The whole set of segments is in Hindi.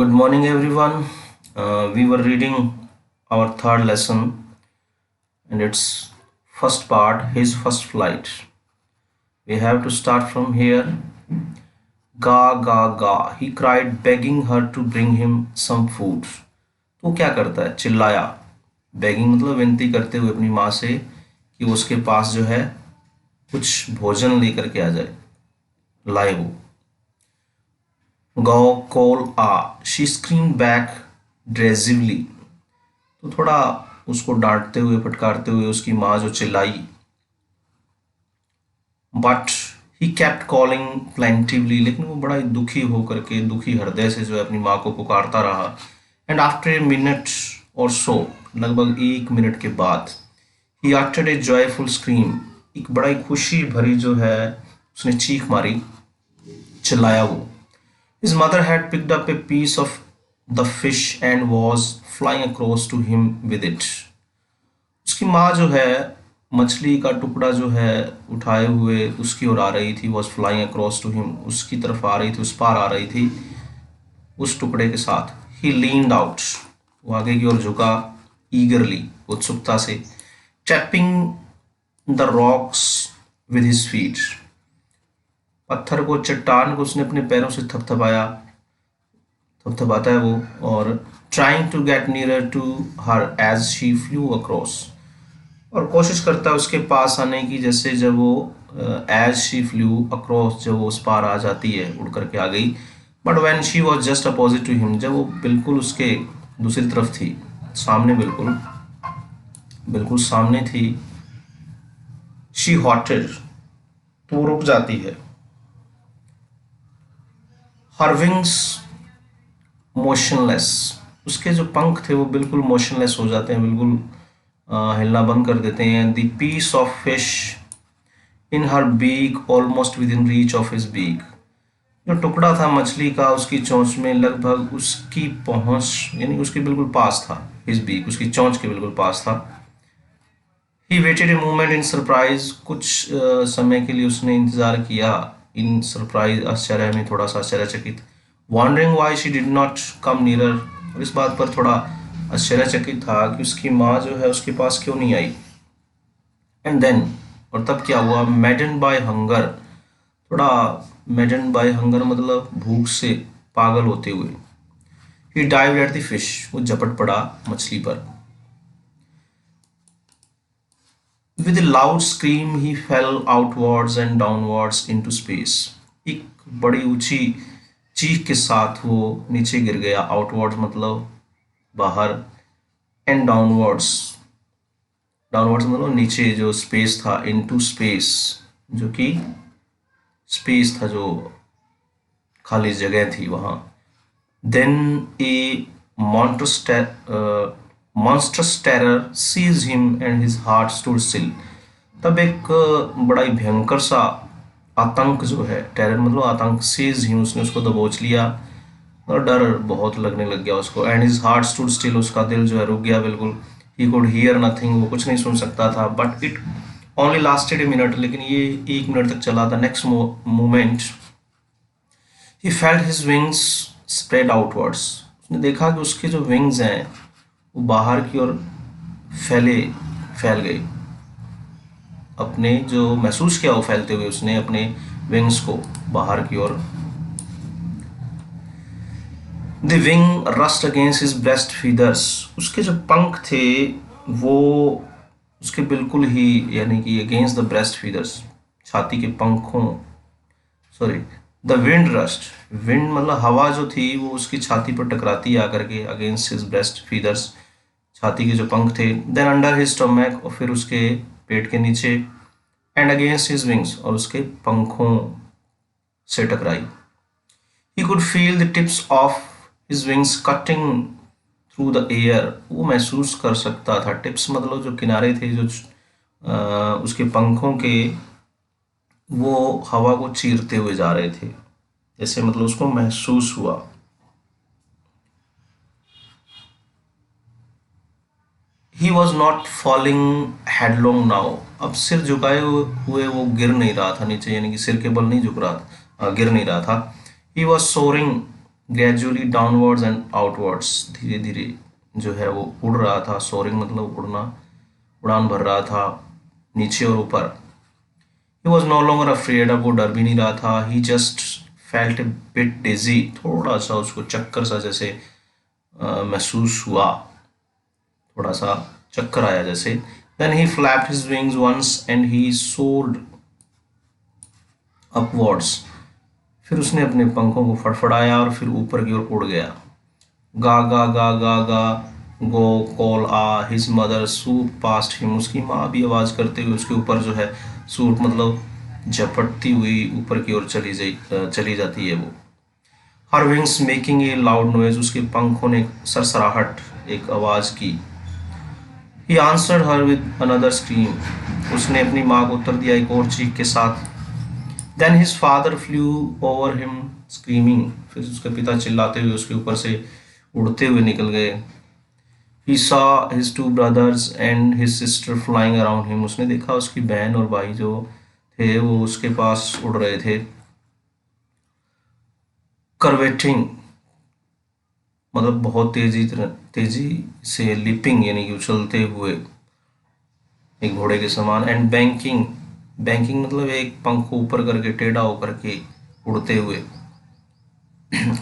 Good morning, everyone. We were reading our third lesson, and its first part, his first flight. We have to start from here. Ga ga ga. He cried, begging her to bring him some food. तो क्या करता है? चिल्लाया. बेगिंग मतलब विनती करते हुए अपनी माँ से कि उसके पास जो है कुछ भोजन लेकर के आ जाए, लाए वो. Gaw call ah. She scream back derisively. तो थोड़ा उसको डांटते हुए फटकारते हुए उसकी माँ जो चिल्लाई. But he kept calling plaintively. लेकिन वो बड़ा ही दुखी होकर के दुखी हृदय से जो है अपनी माँ को पुकारता रहा. एंड आफ्टर ए मिनट और सो, लगभग 1 मिनट के बाद, he uttered A joyful scream. एक बड़ा ही खुशी भरी जो है उसने चीख मारी, चिल्लाया वो. His mother had picked up a piece of the fish and was flying across to him with it. उसकी माँ जो है मछली का टुकड़ा जो है उठाए हुए उसकी ओर आ रही थी. was flying across to him. उसकी तरफ आ रही थी, उस पार आ रही थी उस टुकड़े के साथ. He leaned out. वो आगे की ओर झुका. eagerly, उत्सुकता से. tapping the rocks with his feet. पत्थर को, चट्टान को उसने अपने पैरों से थपथपाया, थपथपाता है वो. और trying to get nearer to her as she flew across. और कोशिश करता है उसके पास आने की, जैसे जब वो एज शी फ्लू अक्रॉस, जब वो उस पार आ जाती है, उड़ करके आ गई. But when she was just opposite to him, जब वो बिल्कुल उसके दूसरी तरफ थी, सामने, बिल्कुल बिल्कुल सामने थी, शी हॉटेड, तो वो रुक जाती है. हर विंग्स मोशनलेस. उसके जो पंख थे वो बिल्कुल मोशनलेस हो जाते हैं, बिल्कुल हिलना बंद कर देते हैं. The piece of fish in her beak almost within reach of his beak. जो टुकड़ा था मछली का उसकी चोंच में, लगभग उसकी पहुंच, यानी उसके बिल्कुल पास था. हिज बीक, उसकी चोंच के बिल्कुल पास था. He waited a moment in surprise. कुछ समय के लिए उसने इंतजार किया, इन सरप्राइज, आश्चर्य में, थोड़ा सा आश्चर्यचकित. Wondering why she did not come nearer. और इस बात पर थोड़ा आश्चर्यचकित था कि उसकी माँ जो है उसके पास क्यों नहीं आई. एंड देन, और तब क्या हुआ, मैडन बाय हंगर. थोड़ा मैडन बाय हंगर मतलब भूख से पागल होते हुए. ही डाइव्ड एट द फिश. वो झपट पड़ा मछली पर. With a loud scream he fell outwards and downwards into space. एक बड़ी ऊंची चीख के साथ वो नीचे गिर गया. outwards मतलब बाहर, and downwards, downwards मतलब नीचे, जो space था, into space, जो कि space था, जो खाली जगह थी वहाँ. Then a monstrous terror seized him and his heart stood still. तब एक बड़ा ही भयंकर सा आतंक जो है, टेरर मतलब आतंक, seized him, उसने उसको दबोच लिया और डर बहुत लगने लग गया उसको. and his heart stood still. उसका दिल जो है रुक गया बिल्कुल. he could hear nothing. वो कुछ नहीं सुन सकता था. but it only lasted a minute. लेकिन ये 1 मिनट तक चला था. next moment he felt his wings spread outwards. उसने देखा कि उसके जो विंग्स हैं वो बाहर की ओर फैल गए. अपने जो महसूस किया वो फैलते हुए उसने अपने विंग्स को बाहर की ओर. The wing rushed against his breast feathers. उसके जो पंख थे वो उसके बिल्कुल ही, यानी कि अगेंस्ट द ब्रेस्ट फीदर्स, छाती के पंखों, sorry, the wind rust. Wind मतलब हवा जो थी वो उसकी छाती पर टकराती आकर के, अगेंस्ट हिज ब्रेस्ट फीदर्स, छाती के जो पंख थे. देन अंडर हिज स्टमक, और फिर उसके पेट के नीचे. एंड अगेंस्ट हिज विंग्स, और उसके पंखों से टकराई. He could feel the tips of his wings cutting through the air. वो महसूस कर सकता था. टिप्स मतलब जो किनारे थे, जो उसके पंखों के, वो हवा को चीरते हुए जा रहे थे, जैसे मतलब उसको महसूस हुआ. He was not falling headlong now. अब सिर झुकाए हुए वो गिर नहीं रहा था नीचे, यानी कि सिर के बल नहीं झुक रहा था, गिर नहीं रहा था. He was soaring gradually downwards and outwards, धीरे धीरे जो है वो उड़ रहा था। सोरिंग मतलब उड़ना, उड़ान भर रहा था नीचे और ऊपर। He was no longer afraid, अब वो डर भी नहीं रहा था। He just felt a bit dizzy, थोड़ा सा उसको चक्कर सा जैसे महसूस हुआ, थोड़ा सा चक्कर आया जैसे। Then he flapped his wings once and he soared upwards, फिर उसने अपने पंखों को फड़फड़ाया और फिर ऊपर की ओर उड़ गया। गा ga ga ga ga, gaw call ah his mother swooped past him, उसकी माँ भी आवाज़ करते हुए उसके ऊपर जो है, सूट मतलब झपटती हुई ऊपर की ओर चली जाती है वो। हर wings making a loud noise, उसके पंखों ने सरसराहट, एक आवाज़ की। He answered her with another scream, उसने अपनी माँ को उत्तर दिया एक और चीख के साथ। Then his father flew over him screaming, फिर उसके पिता चिल्लाते हुए उसके ऊपर से उड़ते हुए निकल गए। He saw his two brothers and his sister flying around him, उसने देखा उसकी बहन और भाई जो थे वो उसके पास उड़ रहे थे। करवेटिंग मतलब बहुत तेजी से, लिपिंग यानी कि उछलते हुए एक घोड़े के समान। एंड बैंकिंग, बैंकिंग मतलब एक पंख को ऊपर करके टेढ़ा होकर के उड़ते हुए।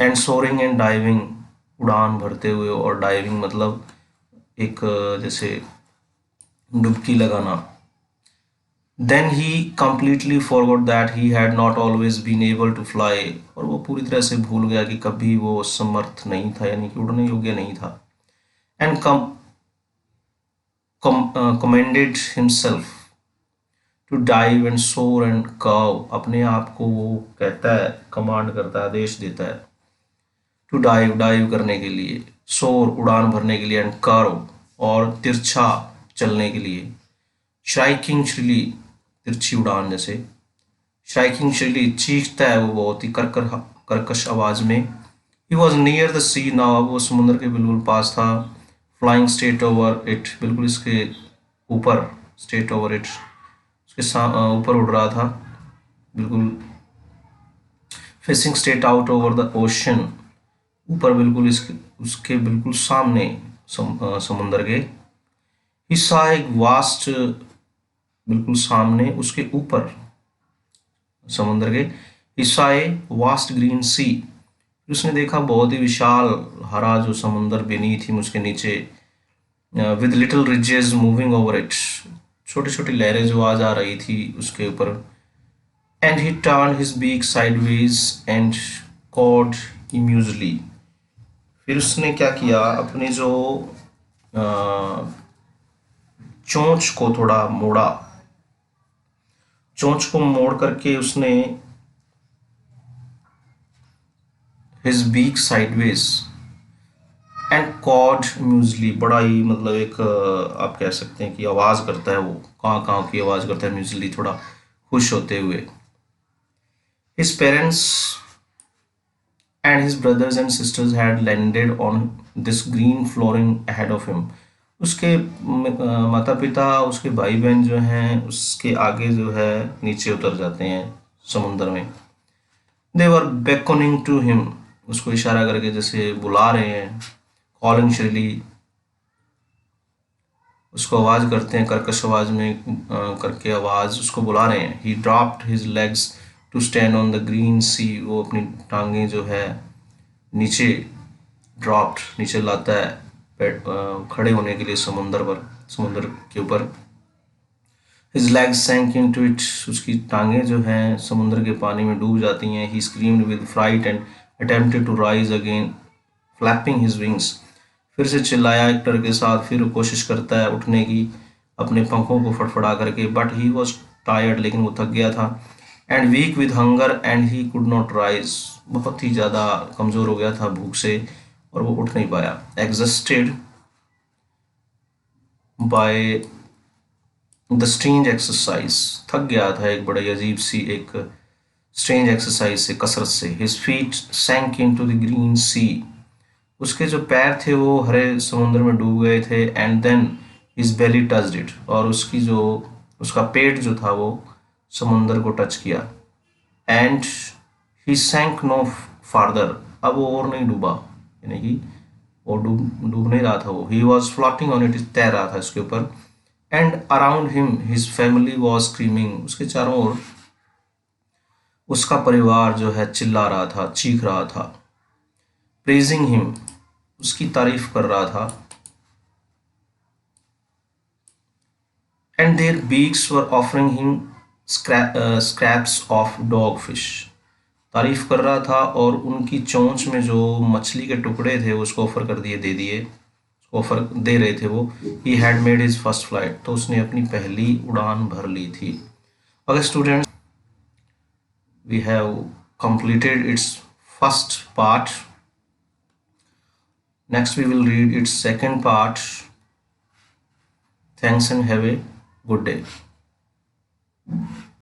एंड सोरिंग एंड डाइविंग, उड़ान भरते हुए, और डाइविंग मतलब एक जैसे डुबकी लगाना। Then he completely forgot that he had not always been able to fly, और वो पूरी तरह से भूल गया कि कभी वो समर्थ नहीं था, यानी कि उड़ने योग्य नहीं था। And commended himself to dive and soar and curve, अपने आप को वो कहता है, कमांड करता है, आदेश देता है टू डाइव, डाइव करने के लिए, सोर उड़ान भरने के लिए, एंड कर्व और तिरछा चलने के लिए। श्राइकिंग श्रीली, तिरछी उड़ान जैसे। श्राइकिंग श्रीली चीखता है वो बहुत ही कर्कश आवाज में। He was near the sea now, अब वो समुद्र के बिल्कुल पास था। फ्लाइंग स्ट्रेट ओवर इट, बिल्कुल इसके ऊपर, स्ट्रेट ओवर इट, उसके ऊपर उड़ रहा था बिल्कुल। Facing straight out over the ocean, ऊपर बिल्कुल इसके, उसके बिल्कुल सामने समुंदर के। ही सॉ एक वास्ट, बिल्कुल सामने उसके ऊपर समुद्र के। He saw a vast green sea, उसने देखा बहुत ही विशाल हरा जो समुद्र beneath him, उसके नीचे। With little ridges moving over it, छोटी छोटी लहरें जो आज आ रही थी उसके ऊपर। And he turn his beak sideways and cawed amusedly, फिर उसने क्या किया, अपनी जो चोंच को थोड़ा मोड़ा, चोंच को मोड़ करके उसने his beak sideways and cawed musingly, बड़ा ही मतलब एक आप कह सकते हैं कि आवाज करता है वो, कां कां की आवाज करता है म्यूजली, थोड़ा खुश होते हुए। His parents and his brothers and sisters had landed on this green flooring ahead of him, उसके माता पिता, उसके भाई बहन जो हैं उसके आगे जो है नीचे उतर जाते हैं समुंदर में। they were beckoning to him, उसको इशारा करके जैसे बुला रहे हैं। calling shrilly, उसको आवाज करते हैं कर्कश आवाज में करके आवाज उसको बुला रहे हैं। he dropped his legs to stand on the green sea, वो अपनी टांगे जो है नीचे, ड्रॉप्ड नीचे लाता है खड़े होने के लिए समुंदर पर, समुंदर के ऊपर। His legs sank into it, उसकी टांगे जो हैं समुंदर के पानी में डूब जाती हैं। He screamed with fright and attempted to rise again, flapping his wings, फिर से चिल्लाया एक डर के साथ, फिर कोशिश करता है उठने की अपने पंखों को फड़फड़ा करके। बट ही वॉज टायर्ड, लेकिन वो थक गया था। And weak with hunger and he could not rise, बहुत ही ज़्यादा कमज़ोर हो गया था भूख से और वो उठ नहीं पाया। एग्जस्टेड बाय द स्ट्रेंज एक्सरसाइज, थक गया था एक बड़ी अजीब सी एक स्ट्रेंज एक्सरसाइज से, कसरत से। His feet sank into the green sea, उसके जो पैर थे वो हरे समुद्र में डूब गए थे। And then his belly touched it, और उसकी जो, उसका पेट जो था वो समुंदर को टच किया। एंड ही सैंक नो फार्दर, अब वो और नहीं डूबा, यानी कि वो डूब नहीं रहा था, वो he was floating on it, तैर रहा था इसके ऊपर। And around him his family was screaming, उसके चारों ओर उसका परिवार जो है चिल्ला रहा था, चीख रहा था। प्रेजिंग हिम, उसकी तारीफ कर रहा था। And their beaks were offering him scraps of dog fish, तारीफ कर रहा था और उनकी चोंच में जो मछली के टुकड़े थे उसको ऑफर कर दिए, दे दिए, ऑफर दे रहे थे वो। He had made his first flight, तो उसने अपनी पहली उड़ान भर ली थी। अगर students, we have completed its first part. Next we will read its second part. Thanks and have a good day.